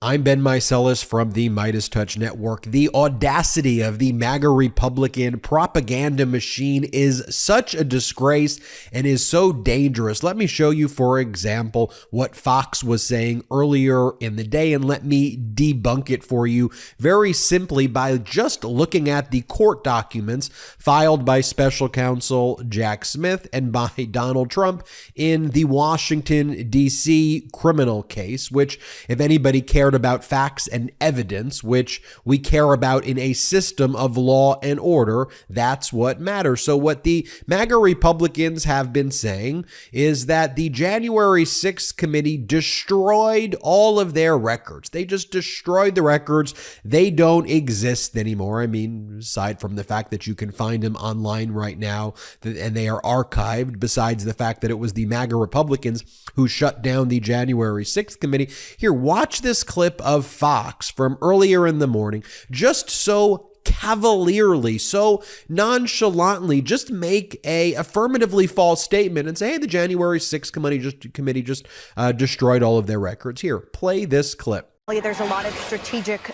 I'm Ben Meiselas from the MeidasTouch Network. The audacity of the MAGA Republican propaganda machine is such a disgrace and is so dangerous. Let me show you, for example, what Fox was saying earlier in the day, and let me debunk it for you very simply by just looking at the court documents filed by Special Counsel Jack Smith and by Donald Trump in the Washington, D.C. criminal case, which, if anybody cared about facts and evidence, which we care about in a system of law and order, that's what matters. So what the MAGA Republicans have been saying is that the January 6th committee destroyed all of their records. They just destroyed the records. They don't exist anymore. I mean, aside from the fact that you can find them online right now and they are archived, besides the fact that it was the MAGA Republicans who shut down the January 6th committee. Here, watch this clip of Fox from earlier in the morning, just so cavalierly, so nonchalantly, just make a affirmatively false statement and say, hey, the January 6th committee just destroyed all of their records. Here, play this clip. There's a lot of strategic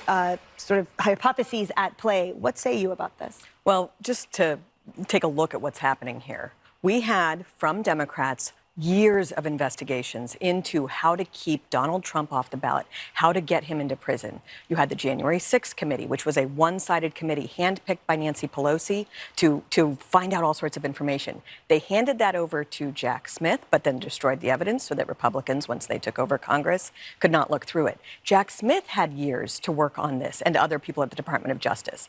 sort of hypotheses at play. What say you about this? Well, just to take a look at what's happening here, we had from Democrats years of investigations into how to keep Donald Trump off the ballot, how to get him into prison. You had the January 6th committee, which was a one-sided committee handpicked by Nancy Pelosi to find out all sorts of information. They handed that over to Jack Smith, but then destroyed the evidence so that Republicans, once they took over Congress, could not look through it. Jack Smith had years to work on this, and other people at the Department of Justice.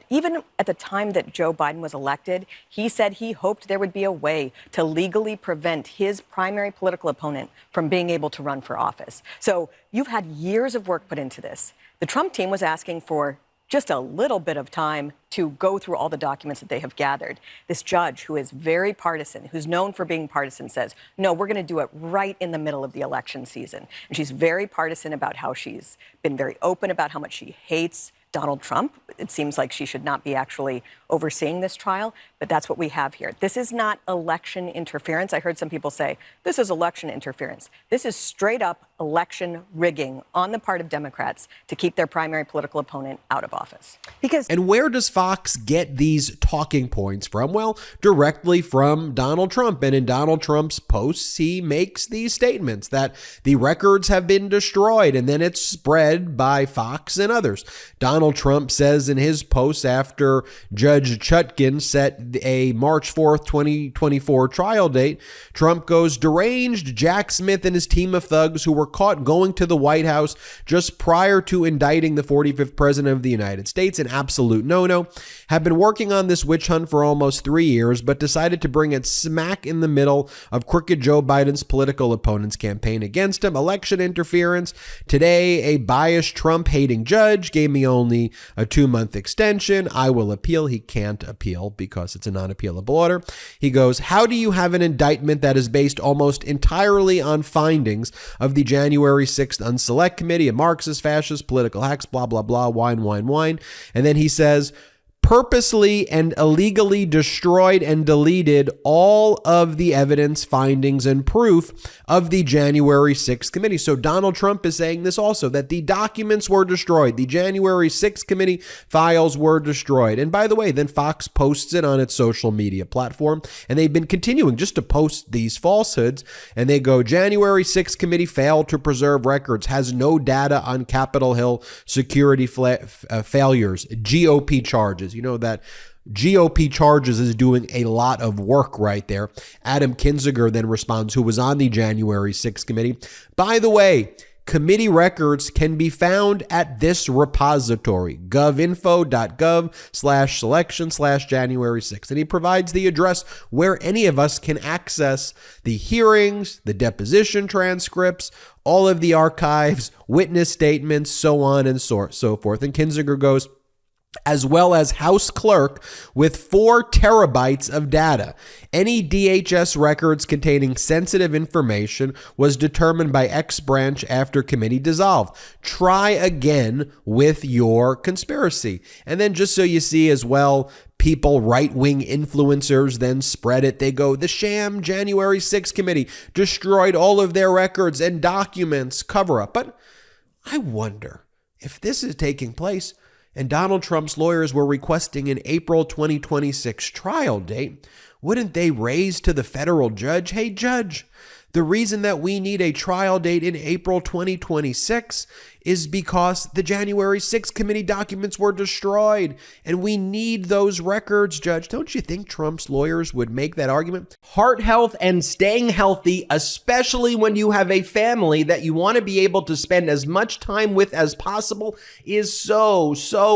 Even at the time that Joe Biden was elected, he said he hoped there would be a way to legally prevent his primary political opponent from being able to run for office. So you've had years of work put into this. The Trump team was asking for just a little bit of time to go through all the documents that they have gathered. This judge, who is very partisan, who's known for being partisan, says, no, we're going to do it right in the middle of the election season. And she's very partisan about how she's been very open about how much she hates Donald Trump. It seems like she should not be actually overseeing this trial, but that's what we have here. This is not election interference. I heard some people say, this is election interference. This is straight up election rigging on the part of Democrats to keep their primary political opponent out of office. And where does Fox get these talking points from? Well, directly from Donald Trump. And in Donald Trump's posts, he makes these statements that the records have been destroyed, and then it's spread by Fox and others. Donald Trump says in his post after Judge Chutkan set a March 4th, 2024 trial date, Trump goes, deranged Jack Smith and his team of thugs who were caught going to the White House just prior to indicting the 45th president of the United States, an absolute no-no, have been working on this witch hunt for almost 3 years, but decided to bring it smack in the middle of crooked Joe Biden's political opponent's campaign against him. Election interference. Today, a biased Trump-hating judge gave me only a 2-month extension. I will appeal. He can't appeal because it's a non-appealable order. He goes, how do you have an indictment that is based almost entirely on findings of the January 6th Unselect Committee, a Marxist, fascist, political hacks, blah, blah, blah, wine. And then he says, purposely and illegally destroyed and deleted all of the evidence, findings, and proof of the January 6th committee. So Donald Trump is saying this also, that the documents were destroyed. The January 6th committee files were destroyed. And by the way, then Fox posts it on its social media platform, and they've been continuing just to post these falsehoods. And they go, January 6th committee failed to preserve records, has no data on Capitol Hill security failures, GOP charges. You know that GOP charges is doing a lot of work right there. Adam Kinzinger then responds, who was on the January 6th committee. By the way, committee records can be found at this repository, govinfo.gov/selection/January 6th. And he provides the address where any of us can access the hearings, the deposition transcripts, all of the archives, witness statements, so on and so forth. And Kinzinger goes, as well as House Clerk with 4 terabytes of data. Any DHS records containing sensitive information was determined by X branch after committee dissolved. Try again with your conspiracy. And then just so you see as well, people, right-wing influencers then spread it. They go, the sham January 6th committee destroyed all of their records and documents, cover up. But I wonder if this is taking place and Donald Trump's lawyers were requesting an April 2026 trial date, wouldn't they raise to the federal judge, hey, judge, the reason that we need a trial date in April 2026 is because the January 6th committee documents were destroyed and we need those records, Judge. Don't you think Trump's lawyers would make that argument? Heart health and staying healthy, especially when you have a family that you want to be able to spend as much time with as possible, is so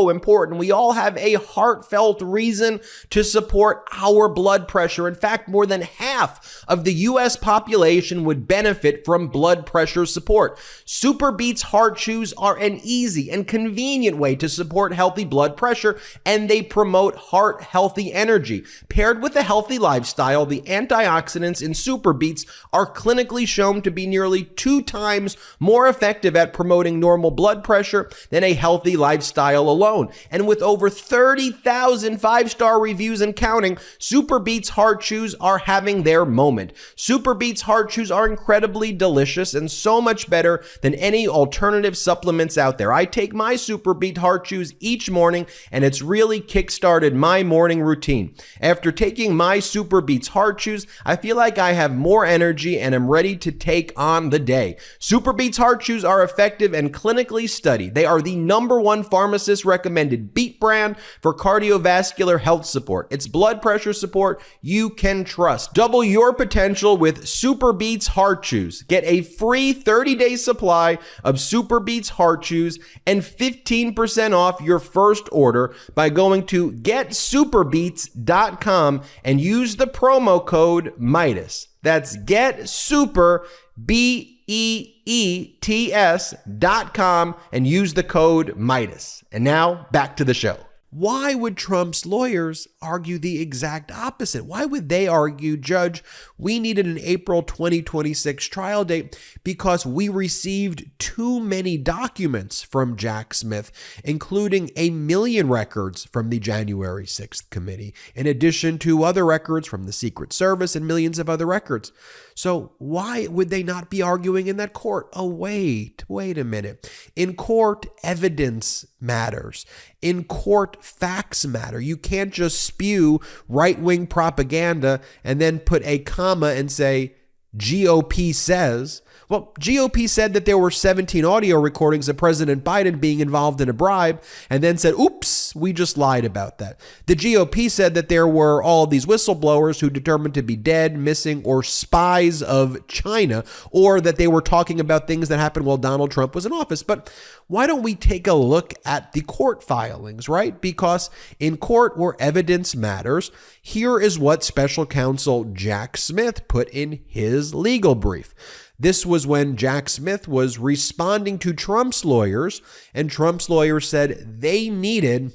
important. We all have a heartfelt reason to support our blood pressure. In fact, more than half of the U.S. population would benefit from blood pressure support. Super Beats Heart Chews are an easy and convenient way to support healthy blood pressure, and they promote heart-healthy energy. Paired with a healthy lifestyle, the antioxidants in Super Beats are clinically shown to be nearly 2 times more effective at promoting normal blood pressure than a healthy lifestyle alone. And with over 30,000 5-star reviews and counting, Super Beats Heart Chews are having their moment. Super Beats Heart Chews are incredibly delicious and so much better than any alternative supplements out there. I take my Super Beat Heart Chews each morning, and it's really kickstarted my morning routine. After taking my Super Beats Heart Chews, I feel like I have more energy and am ready to take on the day. Super Beats Heart Chews are effective and clinically studied. They are the #1 pharmacist recommended beet brand for cardiovascular health support. It's blood pressure support you can trust. Double your potential with Super Beats Heart Chews. Get a free 30-day supply of Super Beats Heart Chews and 15% off your first order by going to getsuperbeats.com and use the promo code Meidas. That's getsuperbeets.com and use the code Meidas. And now back to the show. Why would Trump's lawyers argue the exact opposite? Why would they argue, Judge, we needed an April 2026 trial date because we received too many documents from Jack Smith, including 1 million records from the January 6th committee, in addition to other records from the Secret Service and millions of other records. So why would they not be arguing in that court? Oh, wait a minute. In court, evidence matters. In court, facts matter. You can't just spew right-wing propaganda and then put a comma and say, GOP says. Well, GOP said that there were 17 audio recordings of President Biden being involved in a bribe and then said, oops, we just lied about that. The GOP said that there were all these whistleblowers who determined to be dead, missing, or spies of China, or that they were talking about things that happened while Donald Trump was in office. But why don't we take a look at the court filings, right? Because in court where evidence matters, here is what Special Counsel Jack Smith put in his legal brief. This was when Jack Smith was responding to Trump's lawyers, and Trump's lawyers said they needed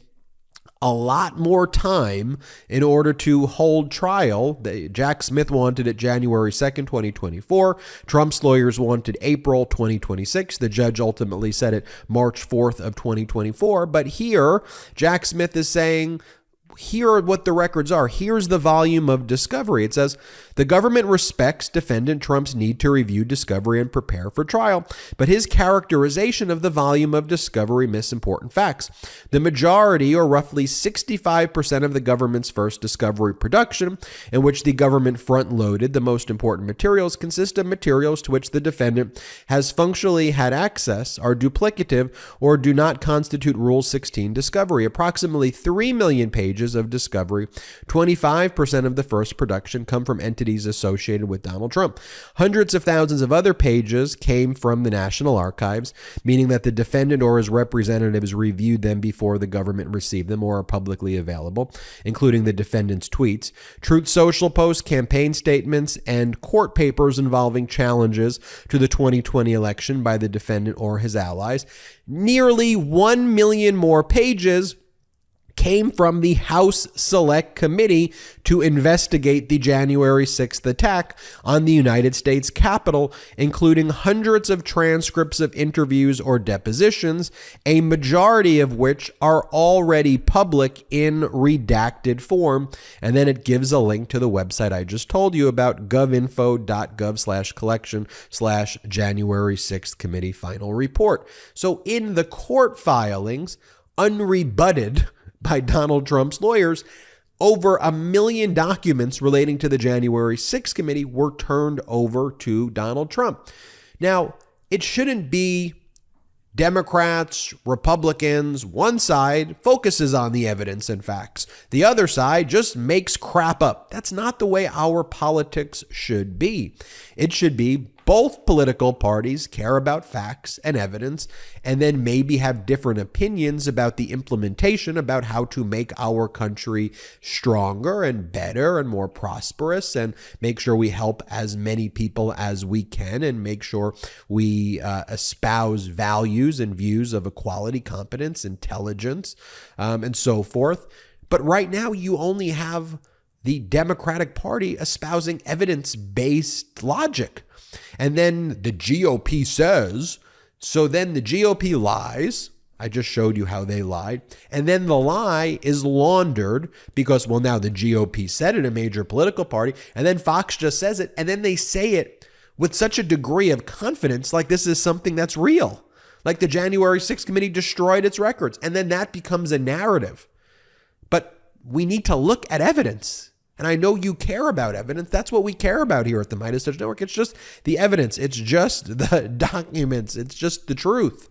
a lot more time in order to hold trial. Jack Smith wanted it January 2nd, 2024. Trump's lawyers wanted April 2026. The judge ultimately said it March 4th of 2024. But here, Jack Smith is saying, here are what the records are. Here's the volume of discovery. It says, the government respects defendant Trump's need to review discovery and prepare for trial, but his characterization of the volume of discovery missed important facts. The majority, or roughly 65% of the government's first discovery production, in which the government front-loaded the most important materials, consist of materials to which the defendant has functionally had access, are duplicative, or do not constitute Rule 16 discovery. Approximately 3 million pages of discovery, 25% of the first production, come from entities associated with Donald Trump. Hundreds of thousands of other pages came from the National Archives, meaning that the defendant or his representatives reviewed them before the government received them or are publicly available, including the defendant's tweets, Truth Social posts, campaign statements, and court papers involving challenges to the 2020 election by the defendant or his allies. Nearly 1 million more pages came from the House Select Committee to investigate the January 6th attack on the United States Capitol, including hundreds of transcripts of interviews or depositions, a majority of which are already public in redacted form. And then it gives a link to the website I just told you about, govinfo.gov/collection/January 6th committee final report. So in the court filings, unrebutted by Donald Trump's lawyers, over 1 million documents relating to the January 6th committee were turned over to Donald Trump. Now, it shouldn't be Democrats, Republicans, one side focuses on the evidence and facts. The other side just makes crap up. That's not the way our politics should be. It should be both political parties care about facts and evidence, and then maybe have different opinions about the implementation, about how to make our country stronger and better and more prosperous, and make sure we help as many people as we can, and make sure we espouse values and views of equality, competence, intelligence, and so forth. But right now, you only have the Democratic Party espousing evidence-based logic. And then the GOP says, so then the GOP lies. I just showed you how they lied. And then the lie is laundered because, well, now the GOP said it, a major political party, and then Fox just says it, and then they say it with such a degree of confidence, like this is something that's real. Like the January 6th committee destroyed its records, and then that becomes a narrative. But we need to look at evidence. And I know you care about evidence. That's what we care about here at the MeidasTouch Network. It's just the evidence. It's just the documents. It's just the truth.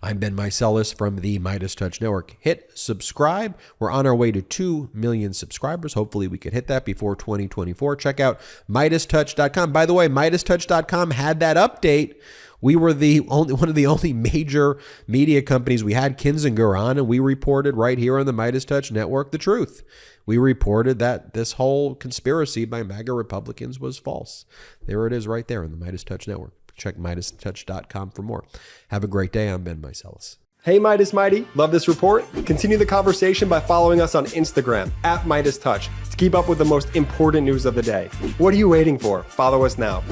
I'm Ben Meiselas from the MeidasTouch Network. Hit subscribe. We're on our way to 2 million subscribers. Hopefully we could hit that before 2024. Check out MeidasTouch.com. By the way, MeidasTouch.com had that update. We were one of the only major media companies. We had Kinzinger on, and we reported right here on the MeidasTouch Network the truth. We reported that this whole conspiracy by MAGA Republicans was false. There it is right there on the MeidasTouch Network. Check MeidasTouch.com for more. Have a great day. I'm Ben Meiselas. Hey, Meidas Mighty. Love this report? Continue the conversation by following us on Instagram @MeidasTouch to keep up with the most important news of the day. What are you waiting for? Follow us now.